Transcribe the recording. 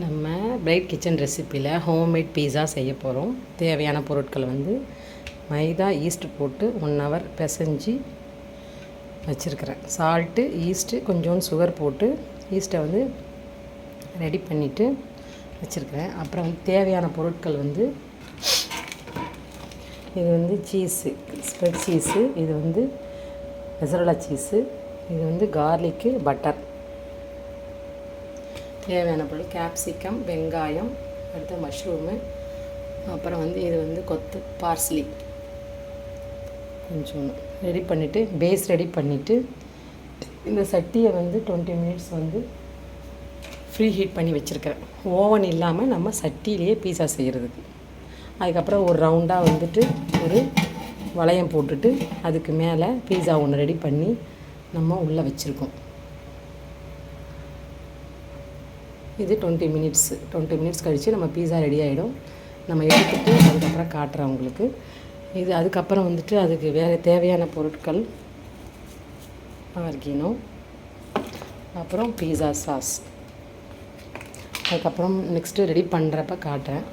நம்ம bright kitchen ரெசிப்பியில் homemade பீஸா செய்ய போகிறோம். தேவையான பொருட்கள் மைதா ஈஸ்ட் போட்டு 1 ஹவர் பிசைஞ்சு வச்சுருக்கிறேன். சால்ட்டு ஈஸ்ட்டு கொஞ்சோண்டு சுகர் போட்டு ஈஸ்ட்டை ரெடி பண்ணிவிட்டு வச்சுருக்கிறேன். அப்புறம் தேவையான பொருட்கள் இது சீஸு, ஸ்ப்ரெட் சீஸு, இது மொசரல்லா சீஸு, இது கார்லிக்கு, பட்டர். தேவையான பொருள் கேப்சிகம், வெங்காயம், அடுத்து மஷ்ரூமு, அப்புறம் இது கொத்து பார்ஸ்லி கொஞ்சம் ரெடி பண்ணிவிட்டு பேஸ் ரெடி பண்ணிவிட்டு இந்த சட்டியை 20 மினிட்ஸ் ஃப்ரீ ஹீட் பண்ணி வச்சுருக்கிறேன். ஓவன் இல்லாமல் நம்ம சட்டியிலேயே பீஸா செய்கிறதுக்கு. அதுக்கப்புறம் ஒரு ரவுண்டாக ஒரு வளையம் போட்டுட்டு அதுக்கு மேலே பீஸா ஒன்று ரெடி பண்ணி நம்ம உள்ளே வச்சுருக்கோம். இது 20 மினிட்ஸ் கழித்து நம்ம பீஸா ரெடி ஆகிடும். நம்ம எடுத்துகிட்டு அதுக்கப்புறம் காட்டுறேன் உங்களுக்கு. இது அதுக்கப்புறம் அதுக்கு வேறு தேவையான பொருட்கள் ஆர்கினோ, அப்புறம் பீஸா சாஸ். அதுக்கப்புறம் நெக்ஸ்ட்டு ரெடி பண்ணுறப்ப காட்டுறேன்.